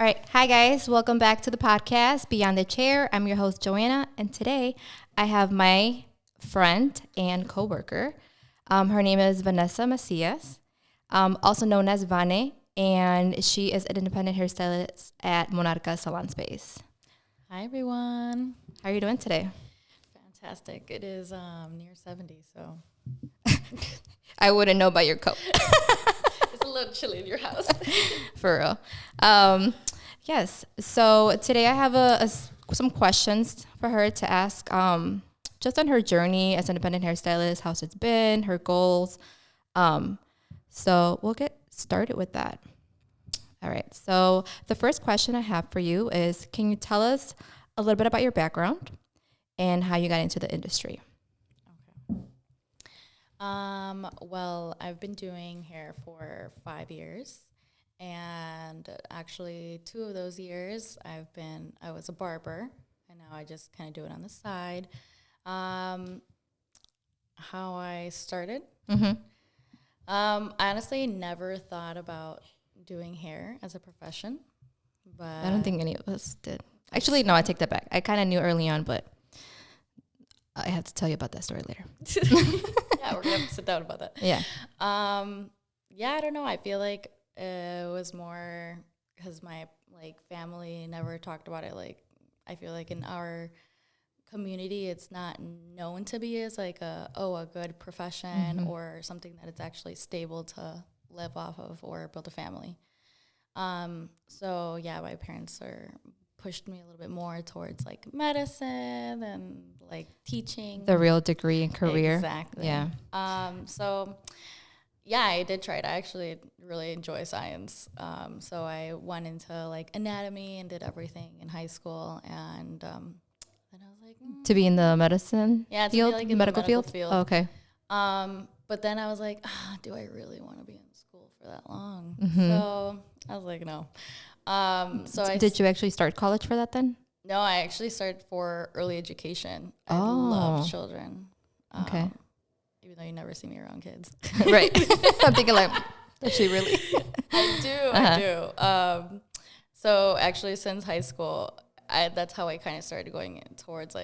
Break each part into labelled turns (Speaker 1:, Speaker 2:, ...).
Speaker 1: All right. Hi, guys. Welcome back to the podcast, Beyond the Chair. I'm your host, Joanna. And today I have my friend and coworker. Her name is Vanessa Macias, also known as Vane. And she is an independent hairstylist at Monarca Salon Space.
Speaker 2: Hi, everyone.
Speaker 1: How are you doing today?
Speaker 2: Fantastic. It is near 70, so.
Speaker 1: I wouldn't know by your coat.
Speaker 2: It's a little chilly in your house.
Speaker 1: For real. Yes. So today I have some questions for her to ask just on her journey as an independent hairstylist, how's it's been, her goals. So we'll get started with that. All right. So the first question I have for you is, can you tell us a little bit about your background and how you got into the industry?
Speaker 2: Okay. Well, I've been doing hair for 5 years. And actually, 2 of those years, I was a barber, and now I just kind of do it on the side. How I started?
Speaker 1: Mm-hmm.
Speaker 2: I honestly never thought about doing hair as a profession. But
Speaker 1: I don't think any of us did. Actually, no, I take that back. I kind of knew early on, but I have to tell you about that story later.
Speaker 2: Yeah, we're going to have to sit down about that.
Speaker 1: Yeah.
Speaker 2: Yeah, I don't know. I feel like it was more because my family never talked about it. I feel like in our community, it's not known to be as a good profession or something that it's actually stable to live off of or build a family. So yeah, my parents pushed me a little bit more towards medicine and teaching.
Speaker 1: The real degree and career.
Speaker 2: Exactly.
Speaker 1: Yeah.
Speaker 2: So yeah, I did try it. I actually really enjoy science. So I went into anatomy and did everything in high school. And then I was like,
Speaker 1: To be in the medicine
Speaker 2: field?
Speaker 1: field?
Speaker 2: To be in
Speaker 1: medical
Speaker 2: the
Speaker 1: field?
Speaker 2: field.
Speaker 1: Oh, okay.
Speaker 2: But then I was like, do I really want to be in school for that long?
Speaker 1: Mm-hmm.
Speaker 2: So I was like, no.
Speaker 1: Did you actually start college for that then?
Speaker 2: No, I actually started for early education. I
Speaker 1: Oh.
Speaker 2: love children.
Speaker 1: Okay.
Speaker 2: Even though you never see me around kids.
Speaker 1: Right. I'm thinking does she really?
Speaker 2: I do. So actually since high school, that's how I kind of started going towards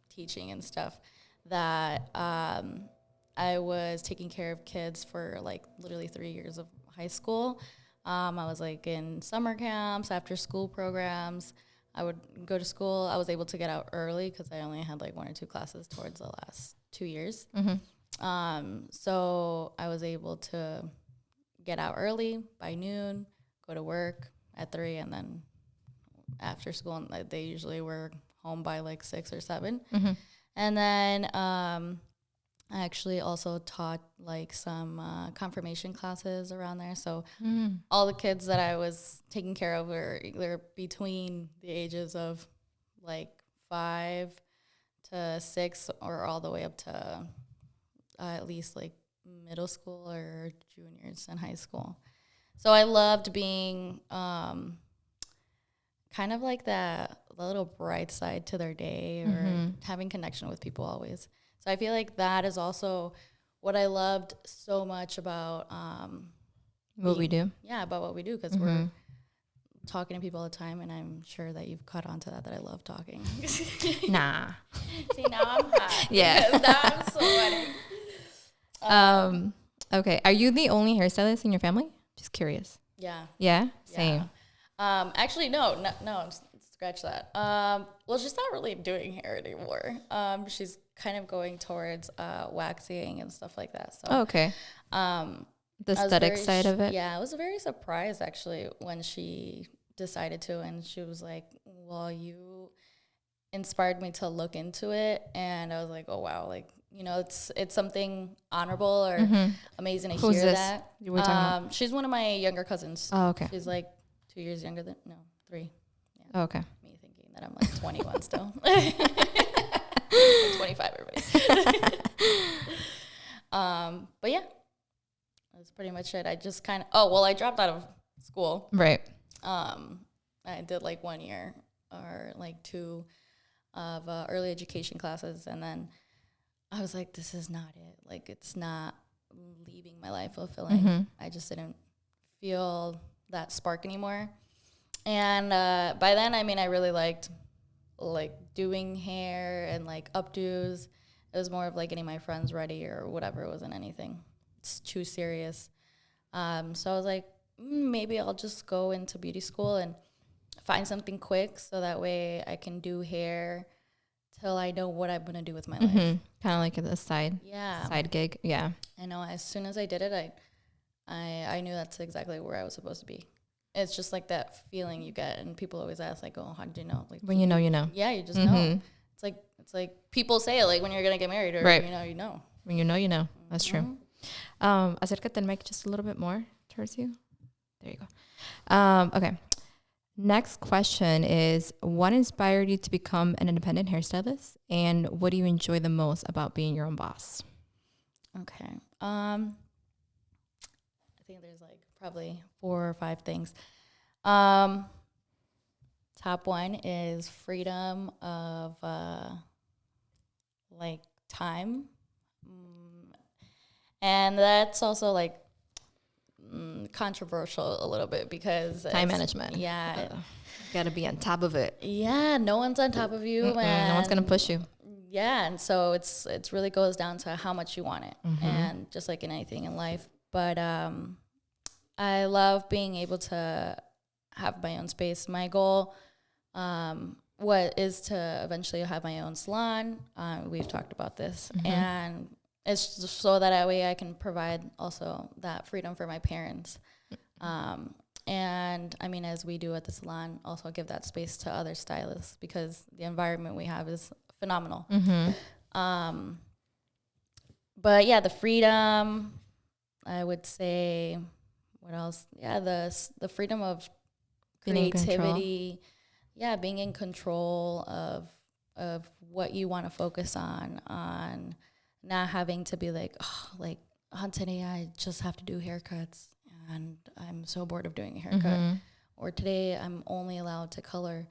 Speaker 2: teaching and stuff, that I was taking care of kids for literally 3 years of high school. I was in summer camps, after school programs. I would go to school. I was able to get out early because I only had 1 or 2 classes towards the last 2 years.
Speaker 1: Mm-hmm.
Speaker 2: So I was able to get out early by noon, go to work at 3, and then after school, and they usually were home by 6 or 7.
Speaker 1: Mm-hmm.
Speaker 2: And then I actually also taught some confirmation classes around there. So all the kids that I was taking care of were either between the ages of 5 to 6 or all the way up to at least middle school or juniors in high school. So I loved being kind of the little bright side to their day or having connection with people always. So I feel that is also what I loved so much about
Speaker 1: what we do.
Speaker 2: Yeah, about what we do, because we're talking to people all the time, and I'm sure that you've caught on to that I love talking.
Speaker 1: Nah.
Speaker 2: See, now I'm hot.
Speaker 1: Yeah.
Speaker 2: Now I'm sweating.
Speaker 1: Okay. Are you the only hairstylist in your family? Just curious.
Speaker 2: Yeah.
Speaker 1: Yeah? Same.
Speaker 2: Yeah. Actually, no, scratch that. Well, she's not really doing hair anymore. She's kind of going towards waxing and stuff like that. So,
Speaker 1: okay. The aesthetic side of it?
Speaker 2: Yeah, I was very surprised, actually, when she decided to. And she was like, well, you inspired me to look into it. And I was like, oh, wow. It's something honorable or amazing to
Speaker 1: Who's
Speaker 2: hear
Speaker 1: this?
Speaker 2: that.
Speaker 1: You were talking about?
Speaker 2: She's one of my younger cousins.
Speaker 1: Oh, okay.
Speaker 2: She's 2 years younger than, no, 3. Yeah.
Speaker 1: Oh, okay.
Speaker 2: Me thinking that I'm 21 still. 25, everybody. But yeah, that's pretty much it. I just kind of, I dropped out of school.
Speaker 1: Right.
Speaker 2: I did 1 year or 2 of early education classes, and then I was like, this is not it. It's not leaving my life fulfilling. I just didn't feel that spark anymore. And by then, I mean, I really liked like doing hair and like updos. It was more of like getting my friends ready or whatever. It wasn't anything too serious. So I was like, maybe I'll just go into beauty school and find something quick so that way I can do hair till I know what I'm going to do with my life.
Speaker 1: Kind of like a side gig. Yeah.
Speaker 2: I know. As soon as I did it, I knew that's exactly where I was supposed to be. It's just like that feeling you get, and people always ask, like, "Oh, how did you know?" Like,
Speaker 1: when you know, you know.
Speaker 2: Yeah, you just know. It's like people say it, like when you're gonna get married, or
Speaker 1: right.
Speaker 2: You know.
Speaker 1: When you know, you know. That's true. Acércate el mic just a little bit more towards you. There you go. Okay. Next question is, what inspired you to become an independent hairstylist, and what do you enjoy the most about being your own boss?
Speaker 2: Okay. I think there's like probably 4 or 5 things. Top one is freedom of like time. And that's also like controversial a little bit because
Speaker 1: time management.
Speaker 2: Yeah.
Speaker 1: Got to be on top of it.
Speaker 2: Yeah, no one's on top of you. And
Speaker 1: no one's going to push you.
Speaker 2: Yeah, and so it's really goes down to how much you want it, and just like in anything in life. But I love being able to have my own space. My goal what is to eventually have my own salon. We've talked about this, and it's just so that way I can provide also that freedom for my parents. And I mean, as we do at the salon, also give that space to other stylists because the environment we have is phenomenal. But yeah, the freedom, I would say, what else? Yeah, the freedom of creativity. Yeah, being in control of what you want to focus on not having to be like, today I just have to do haircuts and I'm so bored of doing a haircut. Or today I'm only allowed to color.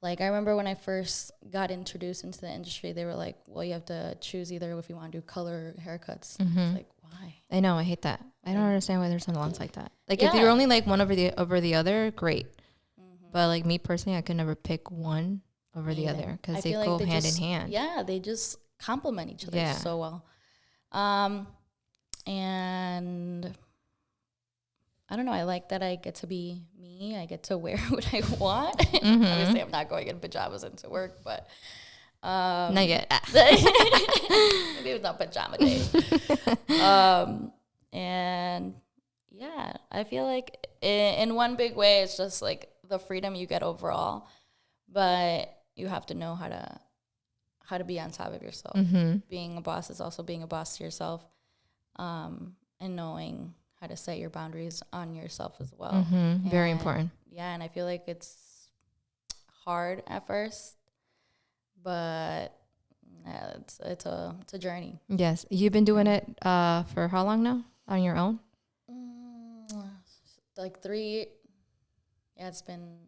Speaker 2: Like, I remember when I first got introduced into the industry, they were like, well, you have to choose either if you want to do color haircuts. It's like, why?
Speaker 1: I know, I hate that. I don't understand why there's salons like that. Like, if you're only like one over the other, great. But like me personally, I could never pick one over the other because they go hand in hand.
Speaker 2: Yeah, they just complement each other so well. And I don't know. I like that I get to be me. I get to wear what I want. Obviously, I'm not going in pajamas into work, but
Speaker 1: not yet.
Speaker 2: Maybe it's not pajama day. And yeah, I feel like in one big way, it's just like the freedom you get overall, but you have to know how to be on top of yourself. Being a boss is also being a boss to yourself, and knowing how to set your boundaries on yourself as well.
Speaker 1: Very important.
Speaker 2: Yeah, and I feel like it's hard at first, but yeah, it's a journey.
Speaker 1: Yes, you've been doing it for how long now on your own?
Speaker 2: Like 3. Yeah, it's been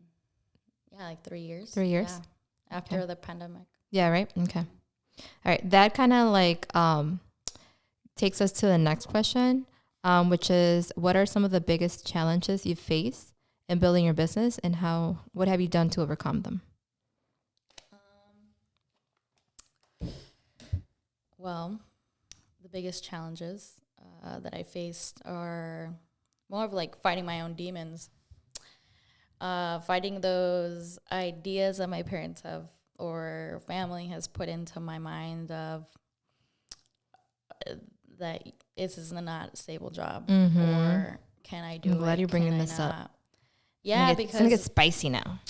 Speaker 2: like 3 years.
Speaker 1: 3 years.
Speaker 2: Yeah, after the pandemic.
Speaker 1: Yeah. Right. Okay. All right. That kind of like takes us to the next question. Which is, what are some of the biggest challenges you've faced in building your business, and what have you done to overcome them?
Speaker 2: Well, the biggest challenges that I faced are more of like fighting my own demons, fighting those ideas that my parents have or family has put into my mind of that this is not a stable job, or can I do it?
Speaker 1: I'm glad you're bringing this up.
Speaker 2: Yeah,
Speaker 1: because it's gonna get spicy now.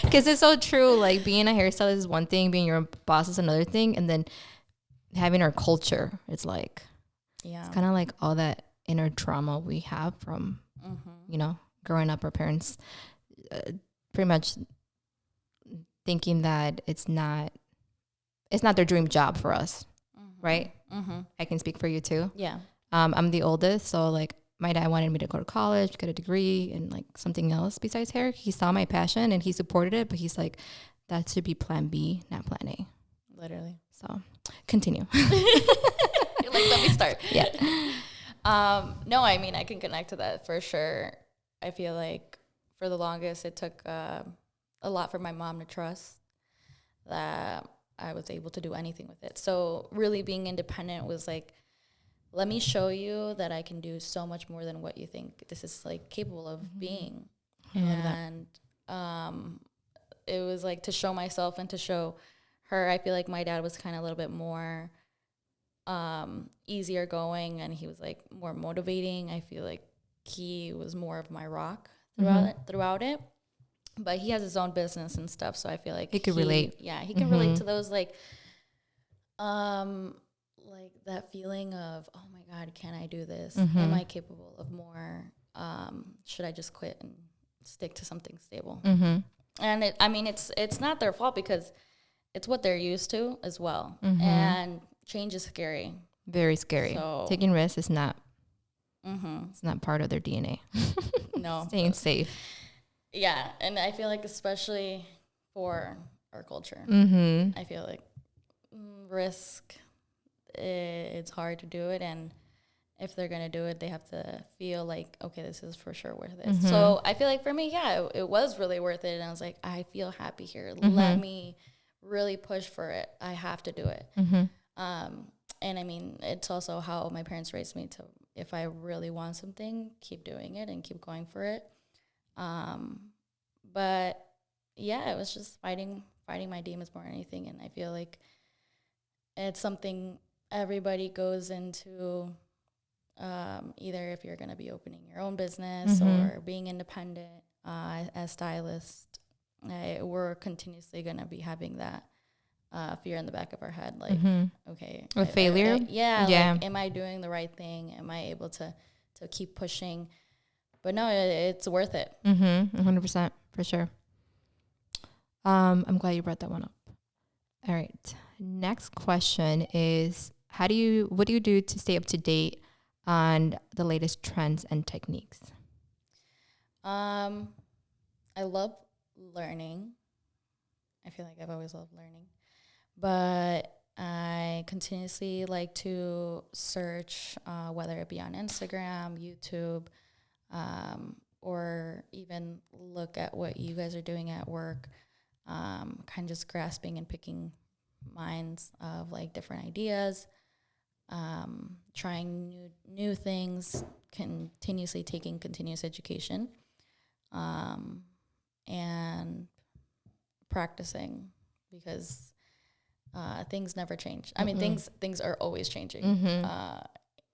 Speaker 1: Because it's so true. Like, being a hairstylist is one thing, being your own boss is another thing, and then having our culture, it's like, it's kind of like all that inner trauma we have from, growing up. Our parents pretty much thinking that it's not their dream job for us, right? I can speak for you too.
Speaker 2: Yeah.
Speaker 1: I'm the oldest, so like my dad wanted me to go to college, get a degree, and like something else besides hair. He saw my passion and he supported it, but he's like, that should be plan B, not plan A.
Speaker 2: Literally.
Speaker 1: So continue.
Speaker 2: You're like, let me start.
Speaker 1: Yeah.
Speaker 2: No, I mean, I can connect to that for sure. I feel like for the longest, it took a lot for my mom to trust that I was able to do anything with it. So really being independent was like, let me show you that I can do so much more than what you think this is like capable of being.
Speaker 1: I love
Speaker 2: And it was like to show myself and to show her. I feel like my dad was kind of a little bit more easier going, and he was like more motivating. I feel like he was more of my rock throughout it. But he has his own business and stuff, so I feel like
Speaker 1: he could relate.
Speaker 2: Yeah, he can relate to those like that feeling of, oh my God, can I do this? Am I capable of more? Should I just quit and stick to something stable? And it's not their fault because it's what they're used to as well. And change is scary.
Speaker 1: Very scary. So, taking risks is not. It's not part of their DNA.
Speaker 2: No,
Speaker 1: staying safe.
Speaker 2: Yeah, and I feel like especially for our culture, I feel like risk. It's hard to do it, and if they're gonna do it, they have to feel like, okay, this is for sure worth it. So I feel like for me, yeah, it was really worth it, and I was like, I feel happy here. Let me really push for it. I have to do it. And I mean, it's also how my parents raised me to, if I really want something, keep doing it and keep going for it. But yeah, it was just fighting my demons more than anything, and I feel like it's something everybody goes into. Either if you're going to be opening your own business or being independent as stylist, we're continuously going to be having that fear in the back of our head, like, okay,
Speaker 1: a failure.
Speaker 2: Like, am I doing the right thing? Am I able to keep pushing? But no, it's worth it.
Speaker 1: 100% for sure. I'm glad you brought that one up. All right. Next question is, what do you do to stay up to date on the latest trends and techniques?
Speaker 2: I love learning. I feel like I've always loved learning, but I continuously like to search, whether it be on Instagram, YouTube, or even look at what you guys are doing at work, kind of just grasping and picking minds of like different ideas, trying new things, continuously taking continuous education, and practicing, because things never change. I mean, things are always changing,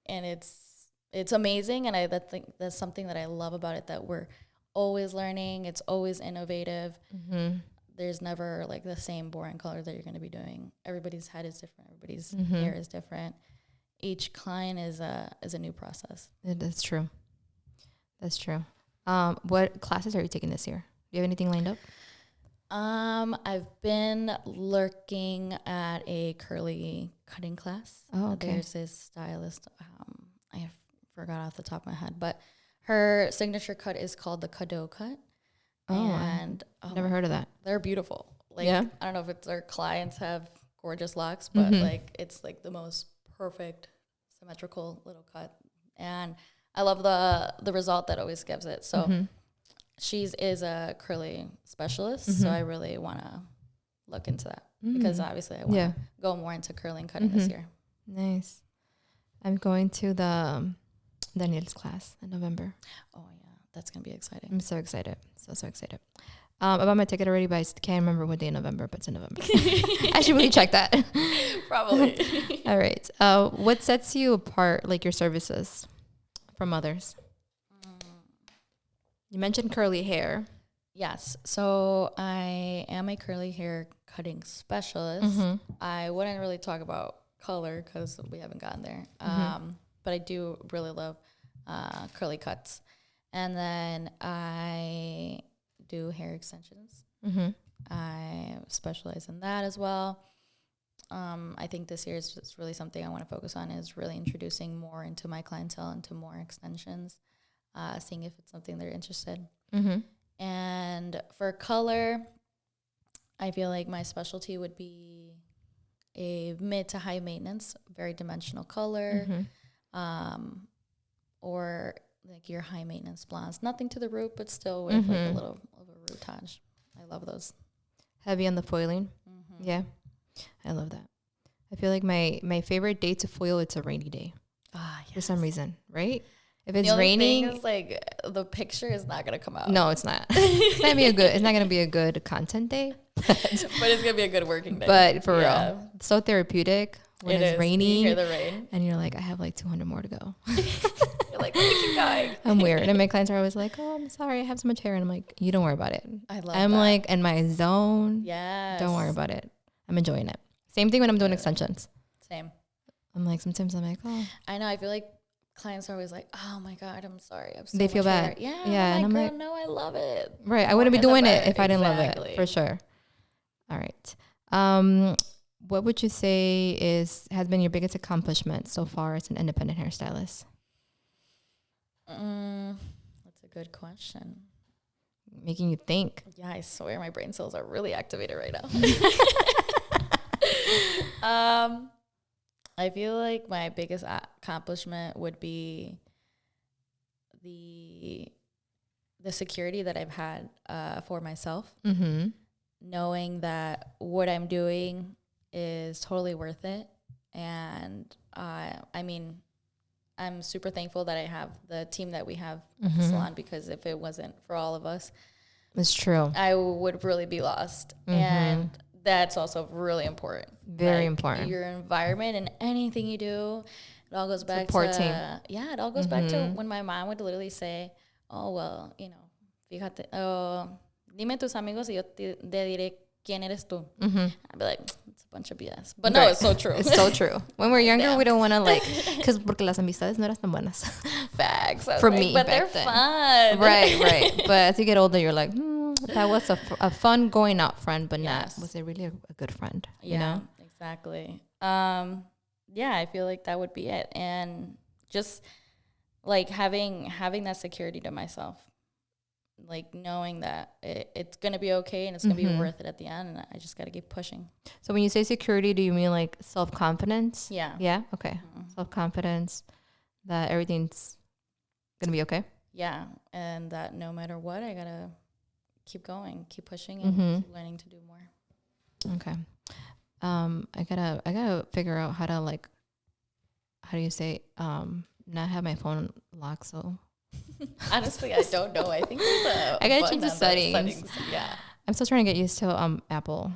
Speaker 2: and it's amazing, and that's something that I love about it, that we're always learning. It's always innovative. There's never like the same boring color that you're going to be doing. Everybody's head is different. Everybody's hair is different. Each client is a new process.
Speaker 1: That's true. That's true. What classes are you taking this year? Do you have anything lined up?
Speaker 2: I've been looking at a curly cutting class.
Speaker 1: Oh, okay.
Speaker 2: There's this stylist. I forgot off the top of my head, but her signature cut is called the Cadeau cut.
Speaker 1: Oh, and never heard of that.
Speaker 2: They're beautiful. Like,
Speaker 1: yeah.
Speaker 2: I don't know if it's their clients have gorgeous locks, but like it's like the most perfect symmetrical little cut, and I love the result that always gives it. So she is a curly specialist, so I really want to look into that, because obviously I want to go more into curling cutting this year.
Speaker 1: Nice. I'm going to the Daniel's class in November.
Speaker 2: Oh yeah, that's gonna be exciting.
Speaker 1: I'm so excited. So excited. I bought my ticket already, but I can't remember what day in November, but it's in November. I should really check that.
Speaker 2: Probably.
Speaker 1: All right. What sets you apart, like your services, from others? You mentioned curly hair.
Speaker 2: Yes. So I am a curly hair cutting specialist. I wouldn't really talk about color because we haven't gotten there. But I do really love curly cuts. And then I do hair extensions. I specialize in that as well. I think this year is just really something I want to focus on, is really introducing more into my clientele, into more extensions, seeing if it's something they're interested. And for color, I feel like my specialty would be a mid to high maintenance, very dimensional color, or like your high maintenance blondes. Nothing to the root, but still with like a little of a rootage. I love those.
Speaker 1: Heavy on the foiling. Yeah, I love that. I feel like my favorite day to foil, it's a rainy day. For some reason, right? If it's raining,
Speaker 2: thing is like the picture is not gonna come out.
Speaker 1: No, it's not. It's not gonna be a good content day,
Speaker 2: but it's gonna be a good working day.
Speaker 1: But for real, it's so therapeutic when it's raining.
Speaker 2: You hear the rain,
Speaker 1: and you're like, I have like 200 more to go.
Speaker 2: You're like, let me keep going.
Speaker 1: I'm weird, and my clients are always like, "Oh, I'm sorry, I have so much hair," and I'm like, "You don't worry about it." I'm like in my zone.
Speaker 2: Yes.
Speaker 1: Don't worry about it. I'm enjoying it. Same thing when I'm doing extensions.
Speaker 2: Same.
Speaker 1: I'm like, sometimes I'm like, oh.
Speaker 2: I know. I feel like clients are always like, oh my God, I'm sorry.
Speaker 1: They feel bad.
Speaker 2: Yeah.
Speaker 1: Yeah.
Speaker 2: And I'm like, no, I love it.
Speaker 1: Right. I wouldn't be doing it if I didn't love it. For sure. All right. What would you say has been your biggest accomplishment so far as an independent hairstylist?
Speaker 2: That's a good question.
Speaker 1: Making you think.
Speaker 2: Yeah, I swear my brain cells are really activated right now. I feel like my biggest accomplishment would be the security that I've had for myself, knowing that what I'm doing is totally worth it. And I mean, I'm super thankful that I have the team that we have at the salon, because if it wasn't for all of us,
Speaker 1: it's true,
Speaker 2: I would really be lost. And that's also really important.
Speaker 1: Very important.
Speaker 2: Your environment and anything you do, it all goes back
Speaker 1: Support
Speaker 2: to
Speaker 1: team.
Speaker 2: Yeah, it all goes back to when my mom would literally say, "Oh well, you know, fíjate, dime tus amigos y yo te diré quién eres tú." I'd be like, it's a bunch of BS, but no, it's so true.
Speaker 1: It's so true. When we're younger, we don't want to because porque las amistades no eran tan buenas.
Speaker 2: Facts.
Speaker 1: For me,
Speaker 2: but they're fun.
Speaker 1: Right. But as you get older, you're like, that was a fun going out friend, but not, was it really a good friend?
Speaker 2: Yeah,
Speaker 1: you know?
Speaker 2: Exactly. Yeah, I feel like that would be it. And just like having that security to myself, like knowing that it's going to be okay and it's going to be worth it at the end. And I just got to keep pushing. So
Speaker 1: when you say security, do you mean like self-confidence?
Speaker 2: Yeah.
Speaker 1: Yeah. Okay. Self-confidence that everything's going to be okay.
Speaker 2: Yeah. And that no matter what, I got to keep going, keep pushing, and keep learning to do more.
Speaker 1: Okay. I gotta figure out how to how do you say, not have my phone locked. So
Speaker 2: honestly, I don't know. I think there's
Speaker 1: I gotta change the settings.
Speaker 2: Yeah.
Speaker 1: I'm still trying to get used to Apple.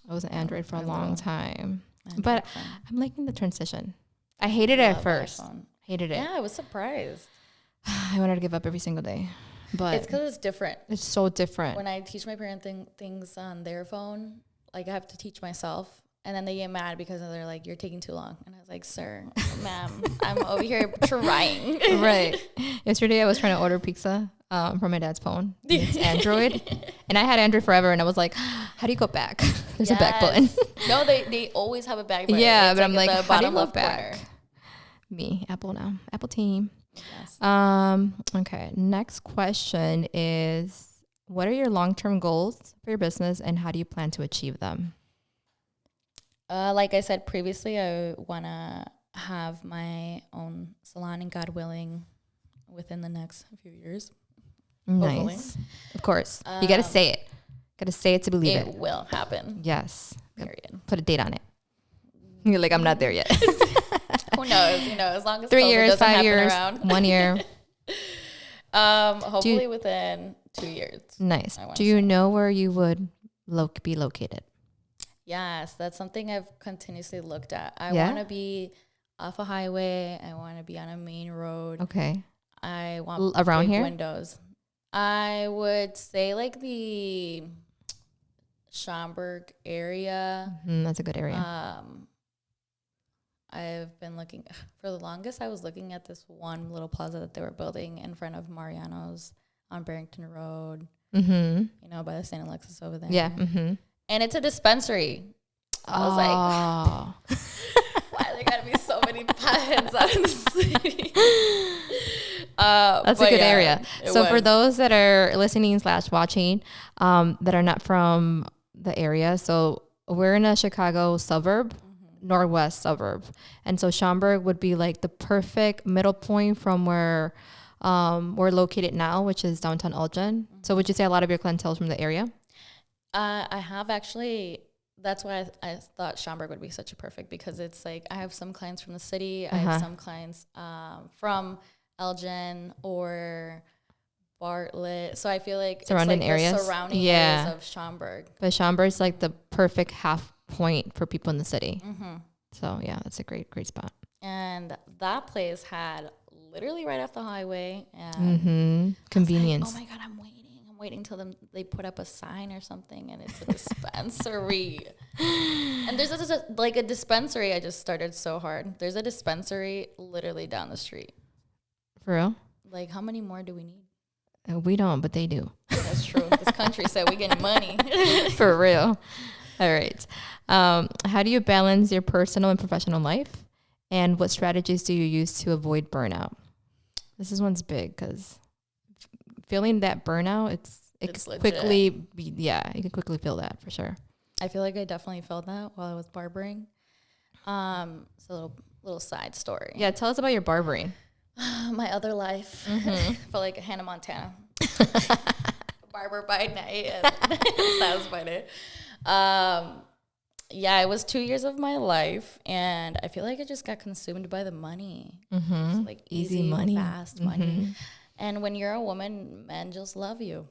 Speaker 1: I was an Android for a long time, but I'm liking the transition. I hated it at first. Hated it.
Speaker 2: Yeah, I was surprised.
Speaker 1: I wanted to give up every single day. But
Speaker 2: it's because it's different.
Speaker 1: It's so different.
Speaker 2: When I teach my parents things on their phone, like I have to teach myself, and then they get mad because they're like, "You're taking too long." And I was like, "Sir, ma'am, I'm over here trying."
Speaker 1: Right. Yesterday, I was trying to order pizza from my dad's phone. It's Android, and I had Android forever, and I was like, "How do you go back?" There's a back button.
Speaker 2: No, they always have a back button.
Speaker 1: Yeah, but I'm like, how do you go back? Corner. Me, Apple now, Apple team. Yes. Okay. Next question is, what are your long-term goals for your business and how do you plan to achieve them?
Speaker 2: Like I said previously, I want to have my own salon, and God willing, within the next few years.
Speaker 1: Nice.
Speaker 2: Hopefully.
Speaker 1: Of course. You got to say it. Got to say it to believe it.
Speaker 2: It will happen.
Speaker 1: Yes.
Speaker 2: Period.
Speaker 1: Put a date on it. You're like, I'm not there yet.
Speaker 2: Who knows? You know, as long as
Speaker 1: 3 years, 5 years,
Speaker 2: around.
Speaker 1: 1 year.
Speaker 2: Hopefully within 2 years.
Speaker 1: Nice. Do you know where you would be located?
Speaker 2: Yes, that's something I've continuously looked at. I want to be off a highway. I want to be on a main road.
Speaker 1: Okay.
Speaker 2: I want
Speaker 1: around here
Speaker 2: windows. I would say like the Schaumburg area.
Speaker 1: That's a good area.
Speaker 2: I've been looking for the longest. I was looking at this one little plaza that they were building in front of Mariano's on Barrington Road. You know, by the St. Alexis over there.
Speaker 1: Yeah.
Speaker 2: And it's a dispensary. I was like, why there gotta be so many potheads out in the city?
Speaker 1: That's a good area. So for those that are listening / watching, that are not from the area, so we're in a Chicago suburb. Northwest suburb, and so Schaumburg would be like the perfect middle point from where we're located now, which is downtown Elgin. So would you say a lot of your clientele is from the area?
Speaker 2: I have actually. That's why I thought Schaumburg would be such a perfect, because it's like I have some clients from the city. I have some clients from Elgin or Bartlett. So I feel like
Speaker 1: surrounding
Speaker 2: it's like
Speaker 1: areas.
Speaker 2: The surrounding areas of Schaumburg.
Speaker 1: But Schaumburg's like the perfect half point for people in the city. So yeah, that's a great spot.
Speaker 2: And that place had literally right off the highway. And
Speaker 1: convenience.
Speaker 2: Like, oh my God, I'm waiting till they put up a sign or something, and it's a dispensary. And there's a dispensary. I just started so hard. There's a dispensary literally down the street.
Speaker 1: For real?
Speaker 2: Like, how many more do we need?
Speaker 1: We don't, but they do.
Speaker 2: That's true. This country said we getting money.
Speaker 1: For real. All right. How do you balance your personal and professional life? And what strategies do you use to avoid burnout? This one's big because feeling that burnout, you can quickly feel that for sure.
Speaker 2: I feel like I definitely felt that while I was barbering. It's a little side story.
Speaker 1: Yeah, tell us about your barbering.
Speaker 2: My other life. Felt like Hannah Montana. Barber by night and sounds by day. Yeah, it was 2 years of my life, and I feel like I just got consumed by the money. It's like easy money, fast money. And when you're a woman, men just love you.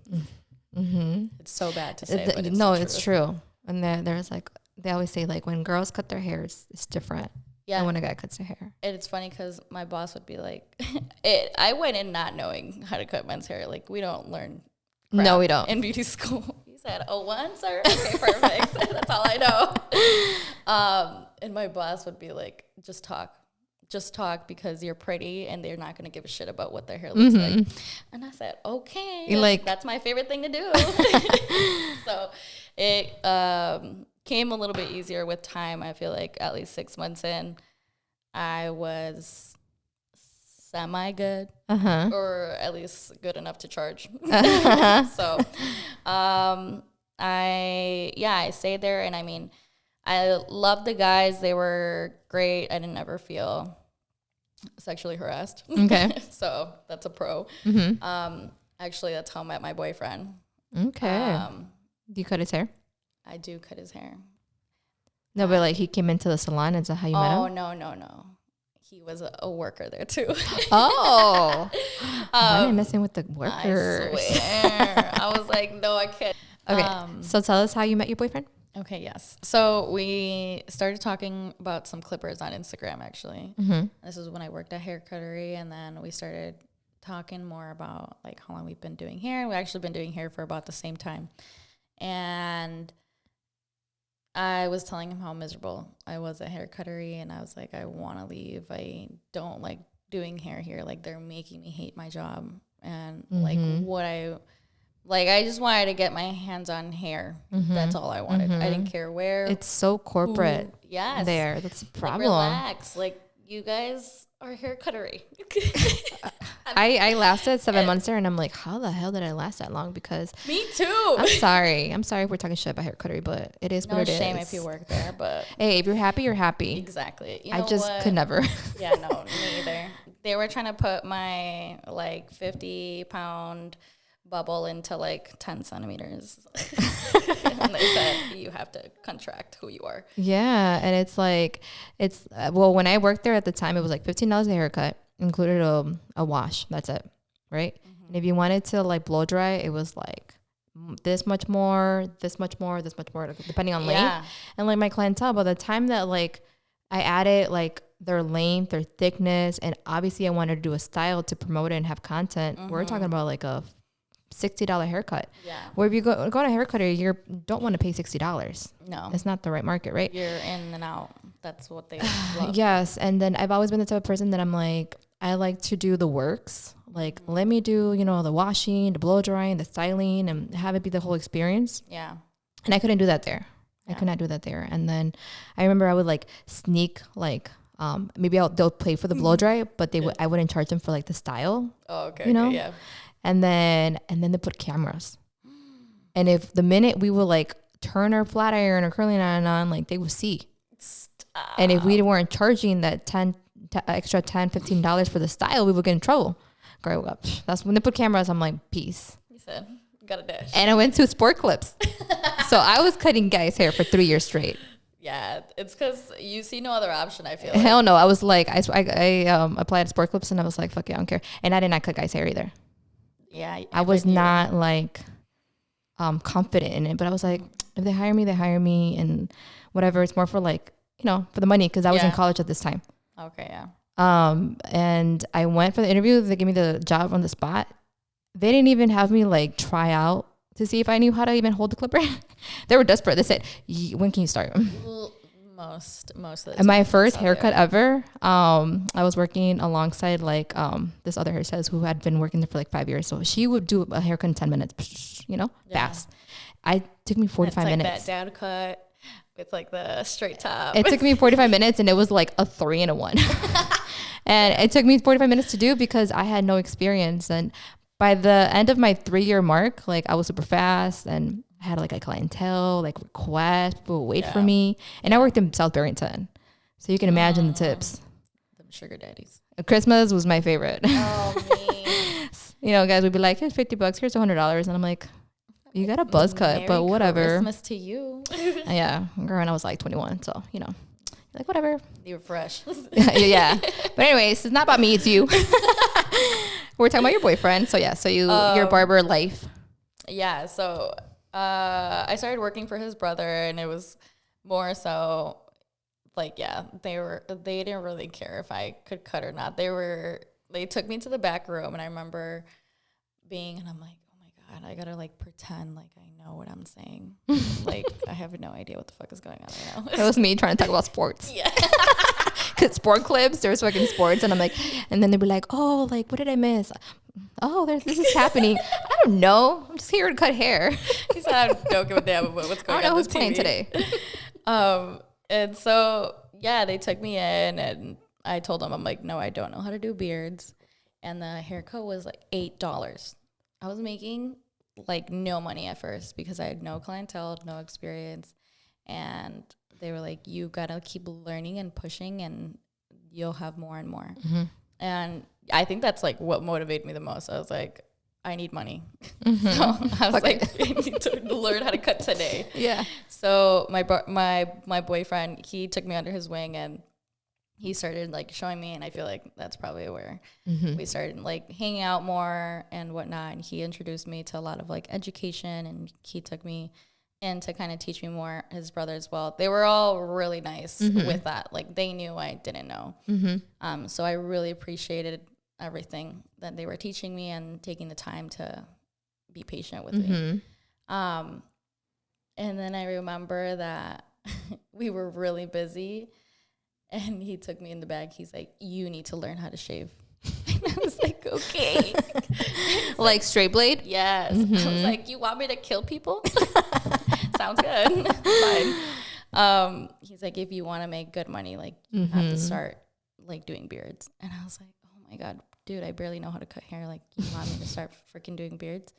Speaker 2: It's so bad to say, but
Speaker 1: it's true. And there's like, they always say like when girls cut their hair, it's different than when a guy cuts their hair.
Speaker 2: And it's funny because my boss would be like, I went in not knowing how to cut men's hair. Like, we don't learn crap
Speaker 1: no, we don't.
Speaker 2: in beauty school. He said, oh, one, sir? Okay, perfect. That's all I know. And my boss would be like, just talk because you're pretty and they're not going to give a shit about what their hair looks like. And I said, okay, that's my favorite thing to do. So it came a little bit easier with time. I feel like at least 6 months in, I was semi-good, or at least good enough to charge. So I stayed there, and I mean, I loved the guys. They were great. I didn't ever feel sexually harassed.
Speaker 1: Okay.
Speaker 2: So that's a pro. Actually, that's how I met my boyfriend.
Speaker 1: Okay. Do you cut his hair?
Speaker 2: I do cut his hair.
Speaker 1: No, but like he came into the salon. Is that how you met him?
Speaker 2: Oh, no. He was a worker there too.
Speaker 1: Oh. Why am I messing with the workers?
Speaker 2: I swear. I was like, no, I can't.
Speaker 1: Okay. So tell us how you met your boyfriend.
Speaker 2: Okay, yes. So we started talking about some clippers on Instagram, actually. This is when I worked at Hair Cuttery, and then we started talking more about like how long we've been doing hair. We've actually been doing hair for about the same time. And I was telling him how miserable I was at Hair Cuttery, and I was like, I want to leave. I don't like doing hair here. Like, they're making me hate my job. And I just wanted to get my hands on hair. That's all I wanted. I didn't care where.
Speaker 1: It's so corporate.
Speaker 2: Yes.
Speaker 1: There. That's a problem.
Speaker 2: Like, relax. Like, you guys are Hair Cuttery.
Speaker 1: I lasted 7 months there, and I'm like, how the hell did I last that long? Because
Speaker 2: me too.
Speaker 1: I'm sorry if we're talking shit about Hair Cuttery, but it is what it is.
Speaker 2: No shame if you work there, but
Speaker 1: hey, if you're happy, you're happy.
Speaker 2: Exactly.
Speaker 1: I just could never.
Speaker 2: Yeah, no, me either. They were trying to put my like 50-pound bubble into like 10 centimeters. And they said, you have to contract who you are.
Speaker 1: Yeah. And it's like, when I worked there at the time, it was like $15 a haircut, included a wash. That's it. Right. And if you wanted to like blow dry, it was like this much more, depending on length. And like my clientele, by the time that like I added like their length, their thickness, and obviously I wanted to do a style to promote it and have content, we're talking about like a $60 haircut. Yeah. Where if you go to a hair cutter, you don't want to pay $60. No. It's not the right market, right?
Speaker 2: You're in and out. That's what they love.
Speaker 1: Yes. And then I've always been the type of person that I'm like, I like to do the works. Like, let me do, the washing, the blow drying, the styling, and have it be the whole experience. Yeah. And I couldn't do that there. I could not do that there. And then I remember I would like sneak like, maybe they'll pay for the blow dry, but I wouldn't charge them for like the style. Oh, okay. Yeah. And then they put cameras. And if the minute we would like turn our flat iron or curling iron on, like they would see. Stop. And if we weren't charging that extra $10, $15 for the style, we would get in trouble. Girl, that's when they put cameras. I'm like, peace.
Speaker 2: You said, got a dash.
Speaker 1: And I went to Sport Clips. So I was cutting guys' hair for 3 years straight.
Speaker 2: Yeah, it's because you see no other option, I feel
Speaker 1: Hell no. I was like, I applied to Sport Clips and I was like, fuck it, I don't care. And I did not cut guys' hair either.
Speaker 2: Yeah.
Speaker 1: I was not like confident in it. But I was like, if they hire me, they hire me. And whatever. It's more for like, for the money. Because I was in college at this time.
Speaker 2: Okay, yeah.
Speaker 1: And I went for the interview. They gave me the job on the spot. They didn't even have me like try out to see if I knew how to even hold the clipper. They were desperate. They said, when can you start?
Speaker 2: Most of the time.
Speaker 1: And my first haircut ever, I was working alongside like this other hairstylist who had been working there for like 5 years. So she would do a haircut in 10 minutes, fast. It took me 45
Speaker 2: like
Speaker 1: minutes.
Speaker 2: That down cut with like the straight top.
Speaker 1: It took me 45 minutes and it was like a 3 and a 1. And it took me 45 minutes to do because I had no experience. And by the end of my 3-year mark, like I was super fast and I had like a clientele, like requests, people would wait for me. And I worked in South Barrington. So you can imagine the tips.
Speaker 2: Them sugar daddies.
Speaker 1: Christmas was my favorite.
Speaker 2: Oh, me.
Speaker 1: Guys would be like, here's $50, here's $100. And I'm like, you got a buzz cut,
Speaker 2: Merry
Speaker 1: but whatever.
Speaker 2: Christmas to you.
Speaker 1: Yeah. Girl, and I was like 21. So, like whatever.
Speaker 2: You were fresh.
Speaker 1: Yeah. But anyways, it's not about me, it's you. We're talking about your boyfriend. So yeah, your barber life.
Speaker 2: Yeah, so I started working for his brother, and it was more so like, yeah, they didn't really care if I could cut or not. They took me to the back room, and I remember and I'm like, oh my God, I gotta like pretend like I know what I'm saying. Like I have no idea what the fuck is going on right now.
Speaker 1: That was me trying to talk about sports.
Speaker 2: Yeah.
Speaker 1: Cause Sport Clips, there's fucking sports, and I'm like, and then they'd be like, oh, like what did I miss? Oh, this is happening. I don't know. I'm just here to cut hair.
Speaker 2: He said, I don't give a damn about what's going on.
Speaker 1: I don't know who's playing today.
Speaker 2: And so yeah, they took me in, and I told them, I'm like, no, I don't know how to do beards, and the haircut was like $8. I was making like no money at first because I had no clientele, no experience, and they were like, you gotta keep learning and pushing, and you'll have more and more. Mm-hmm. And I think that's like what motivated me the most. I was like, I need money. Mm-hmm. So I was like, I need to learn how to cut today. Yeah. So my boyfriend, he took me under his wing, and he started like showing me, and I feel like that's probably where we started like hanging out more and whatnot. And he introduced me to a lot of like education, and he took me in to kind of teach me more. His brother as well. They were all really nice with that. Like they knew I didn't know. So I really appreciated everything that they were teaching me and taking the time to be patient with me. And then I remember that we were really busy, and he took me in the back. He's like, you need to learn how to shave. And I was like, okay.
Speaker 1: Like straight blade?
Speaker 2: Yes. I was like, you want me to kill people? Sounds good. Fine. He's like, if you want to make good money, like you have to start like doing beards. And I was like, oh my God, dude, I barely know how to cut hair. Like you want me to start freaking doing beards?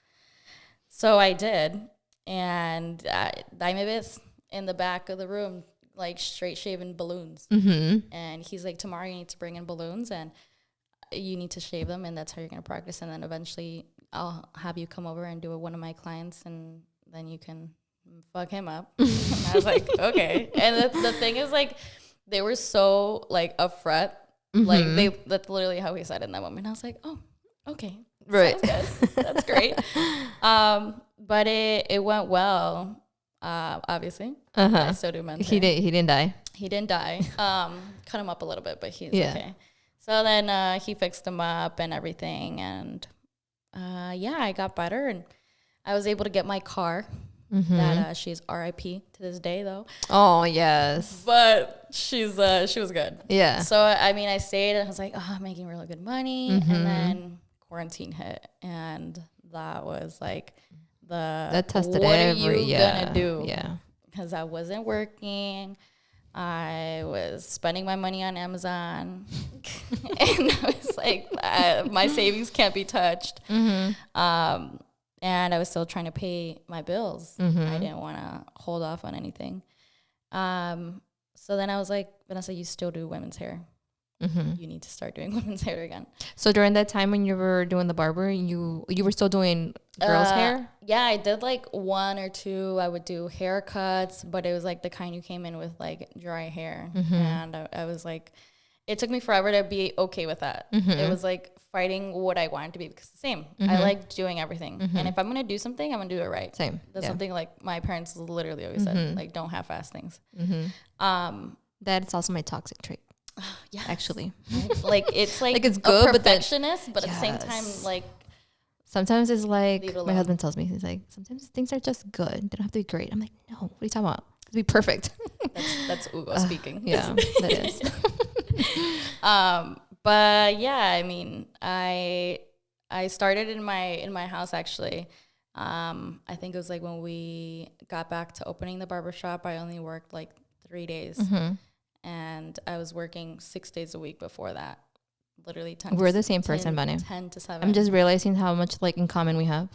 Speaker 2: So I did. And Daimebis in the back of the room, like straight shaving balloons. And he's like, tomorrow you need to bring in balloons, and you need to shave them, and that's how you're going to practice. And then eventually I'll have you come over and do it one of my clients, and then you can fuck him up. And I was like, okay. And the thing is, like, they were so like upfront. Like that's literally how he said it in that moment. I was like, oh, okay. Right. Sounds good. That's great. But it went well. Obviously. I still do men's hair.
Speaker 1: He didn't die.
Speaker 2: He didn't die. Cut him up a little bit, but he's okay. So then he fixed him up and everything, and I got better, and I was able to get my car. That she's R.I.P. to this day, though.
Speaker 1: Oh yes,
Speaker 2: but she was good. Yeah. So I mean, I stayed, and I was like, oh, I'm making really good money, and then quarantine hit, and that was like that tested what are you gonna do? Yeah, because I wasn't working. I was spending my money on Amazon, and I was like, my savings can't be touched. And I was still trying to pay my bills. I didn't want to hold off on anything. So then I was like, Vanessa, you still do women's hair? you need to start doing women's hair again.
Speaker 1: So during that time when you were doing the barber, you were still doing girls' hair?
Speaker 2: Yeah, I did like 1 or 2. I would do haircuts, but it was like the kind you came in with like dry hair. And I was like, it took me forever to be okay with that. It was like fighting what I wanted to be, because it's the same. I like doing everything. And if I'm going to do something, I'm going to do it right.
Speaker 1: Same.
Speaker 2: That's something like my parents literally always said, like, don't half-ass things.
Speaker 1: That's also my toxic trait.
Speaker 2: Yeah,
Speaker 1: actually.
Speaker 2: Like it's like,
Speaker 1: it's good,
Speaker 2: a perfectionist, but, at the same time, like,
Speaker 1: sometimes it's like my husband tells me, he's like, sometimes things are just good. They don't have to be great. I'm like, no, what are you talking about? It's be perfect.
Speaker 2: That's Ugo speaking.
Speaker 1: Yeah, that is.
Speaker 2: But yeah, I mean, I started in my house actually. I think it was like when we got back to opening the barbershop, I only worked like 3 days. And I was working 6 days a week before that. Literally 10
Speaker 1: We're the same person, Bunny.
Speaker 2: 10 to 7.
Speaker 1: I'm just realizing how much like in common we have.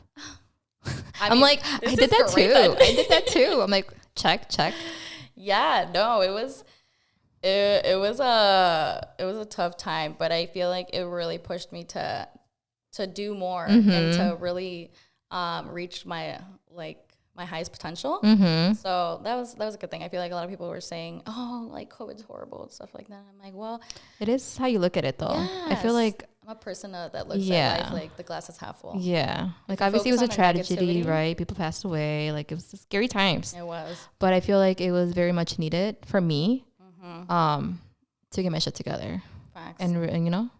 Speaker 2: I'm
Speaker 1: like, I did that too. I did that too. I'm like, check.
Speaker 2: Yeah, no, it was a tough time, but I feel like it really pushed me to do more and to really reach my highest potential. So that was a good thing. I feel like a lot of people were saying, oh, like COVID's horrible and stuff like that. I'm like, well,
Speaker 1: it is how you look at it though. Yes. I feel like
Speaker 2: I'm a person that looks at life like the glass is half full.
Speaker 1: Yeah. Like obviously it was a tragedy, right? People passed away. Like it was scary times.
Speaker 2: It was.
Speaker 1: But I feel like it was very much needed for me to get my shit together.
Speaker 2: Facts.
Speaker 1: And you know?